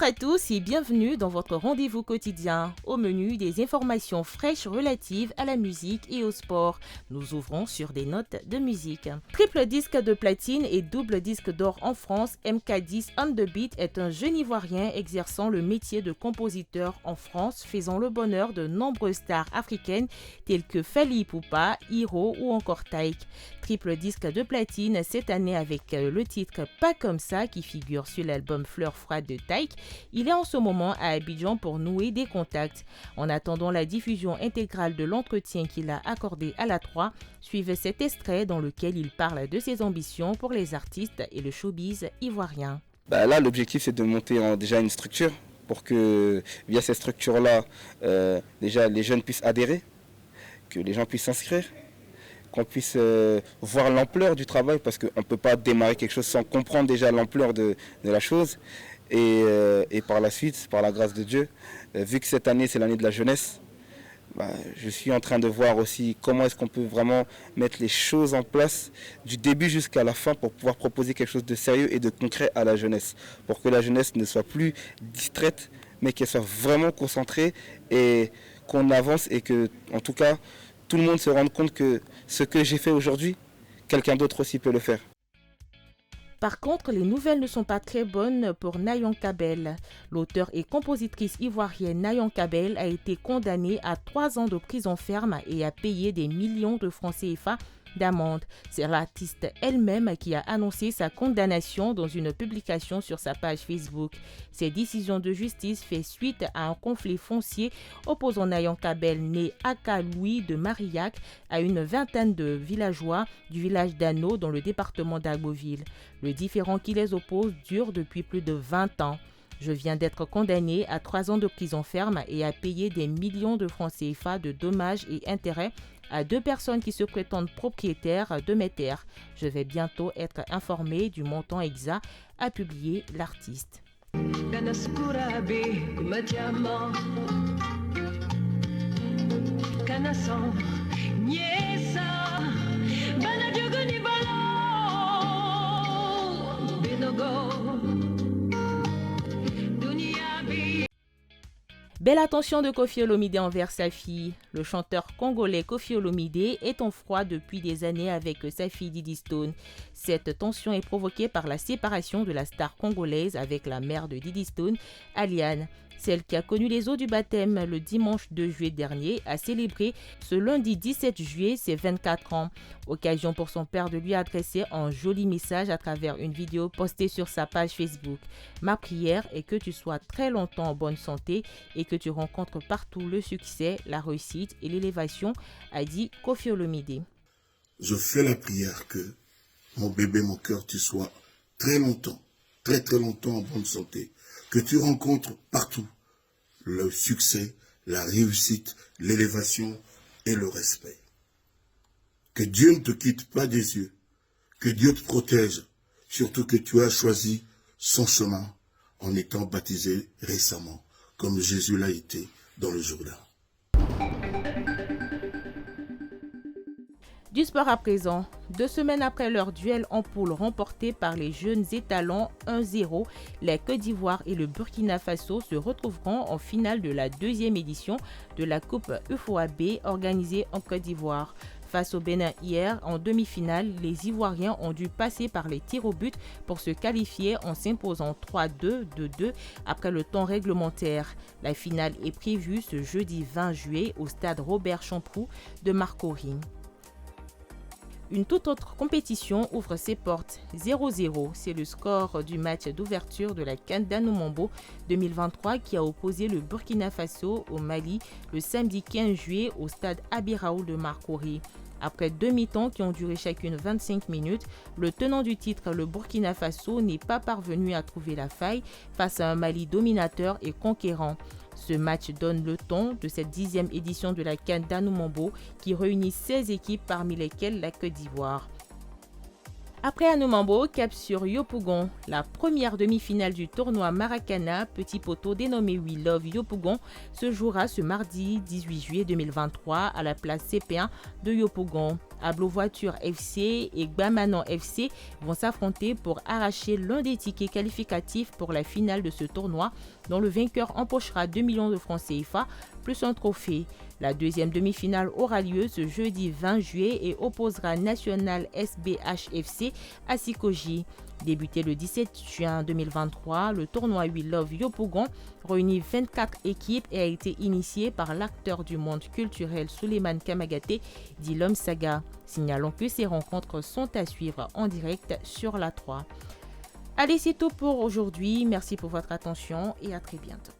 à tous et bienvenue dans votre rendez-vous quotidien. Au menu, des informations fraîches relatives à la musique et au sport. Nous ouvrons sur des notes de musique. Triple disque de platine et double disque d'or en France, MK10 On The Beat est un jeune Ivoirien exerçant le métier de compositeur en France, faisant le bonheur de nombreuses stars africaines telles que Fally Ipupa, Hiro ou encore Taïk. Triple disque de platine cette année avec le titre Pas Comme Ça qui figure sur l'album Fleurs Froides de Taïk. Il est en ce moment à Abidjan pour nouer des contacts. En attendant la diffusion intégrale de l'entretien qu'il a accordé à la 3, suivez cet extrait dans lequel il parle de ses ambitions pour les artistes et le showbiz ivoirien. Là, l'objectif, c'est de monter déjà une structure pour que, via cette structure-là, déjà les jeunes puissent adhérer, que les gens puissent s'inscrire, qu'on puisse voir l'ampleur du travail, parce qu'on ne peut pas démarrer quelque chose sans comprendre déjà l'ampleur de la chose. Et par la suite, par la grâce de Dieu, vu que cette année c'est l'année de la jeunesse, je suis en train de voir aussi comment est-ce qu'on peut vraiment mettre les choses en place du début jusqu'à la fin pour pouvoir proposer quelque chose de sérieux et de concret à la jeunesse. Pour que la jeunesse ne soit plus distraite, mais qu'elle soit vraiment concentrée et qu'on avance et que, en tout cas, tout le monde se rende compte que ce que j'ai fait aujourd'hui, quelqu'un d'autre aussi peut le faire. Par contre, les nouvelles ne sont pas très bonnes pour Nayon Kabel. L'auteur et compositrice ivoirienne Nayon Kabel a été condamnée à 3 ans de prison ferme et a payé des millions de francs CFA d'amende. C'est l'artiste elle-même qui a annoncé sa condamnation dans une publication sur sa page Facebook. Cette décision de justice fait suite à un conflit foncier opposant Nayon Kabel, né Aka Louis de Marillac, à une vingtaine de villageois du village d'Ano dans le département d'Agboville. Le différend qui les oppose dure depuis plus de 20 ans. Je viens d'être condamné à 3 ans de prison ferme et à payer des millions de francs CFA de dommages et intérêts à 2 personnes qui se prétendent propriétaires de mes terres. Je vais bientôt être informé du montant exact, a publié l'artiste. Belle attention de Koffi Olomide envers sa fille. Le chanteur congolais Koffi Olomide est en froid depuis des années avec sa fille Didi Stone. Cette tension est provoquée par la séparation de la star congolaise avec la mère de Didi Stone, Aliane. Celle qui a connu les eaux du baptême le dimanche 2 juillet dernier a célébré ce lundi 17 juillet ses 24 ans. Occasion pour son père de lui adresser un joli message à travers une vidéo postée sur sa page Facebook. Ma prière est que tu sois très longtemps en bonne santé et que tu rencontres partout le succès, la réussite et l'élévation, a dit Koffi Olomide. Je fais la prière que mon bébé, mon cœur, tu sois très longtemps, très longtemps en bonne santé. Que tu rencontres partout le succès, la réussite, l'élévation et le respect. Que Dieu ne te quitte pas des yeux, que Dieu te protège, surtout que tu as choisi son chemin en étant baptisé récemment, comme Jésus l'a été dans le Jourdain. Du sport à présent. 2 semaines après leur duel en poule remporté par les jeunes étalons 1-0, la Côte d'Ivoire et le Burkina Faso se retrouveront en finale de la 2e édition de la Coupe UFOAB organisée en Côte d'Ivoire. Face au Bénin hier, en demi-finale, les Ivoiriens ont dû passer par les tirs au but pour se qualifier en s'imposant 3-2, 2-2 après le temps réglementaire. La finale est prévue ce jeudi 20 juillet au stade Robert Champrou de Marcory. Une toute autre compétition ouvre ses portes. 0-0, c'est le score du match d'ouverture de la CAN d'Anoumambo 2023 qui a opposé le Burkina Faso au Mali le samedi 15 juillet au stade Abiraoul de Marcory. Après 2 mi-temps qui ont duré chacune 25 minutes, le tenant du titre, le Burkina Faso, n'est pas parvenu à trouver la faille face à un Mali dominateur et conquérant. Ce match donne le ton de cette 10e édition de la CAN d'Anoumambo qui réunit 16 équipes parmi lesquelles la Côte d'Ivoire. Après Anomambo, cap sur Yopougon. La première demi-finale du tournoi Maracana Petit Poteau dénommé We Love Yopougon se jouera ce mardi 18 juillet 2023 à la place CP1 de Yopougon. Ablo Voiture FC et Gbamanan FC vont s'affronter pour arracher l'un des tickets qualificatifs pour la finale de ce tournoi, dont le vainqueur empochera 2 millions de francs CFA plus un trophée. La deuxième demi-finale aura lieu ce jeudi 20 juillet et opposera National SBHFC à Sikoji. Débuté le 17 juin 2023, le tournoi We Love Yopougon réunit 24 équipes et a été initié par l'acteur du monde culturel Souleymane Kamagaté, dit l'homme saga. Signalons que ces rencontres sont à suivre en direct sur la 3. Allez, c'est tout pour aujourd'hui. Merci pour votre attention et à très bientôt.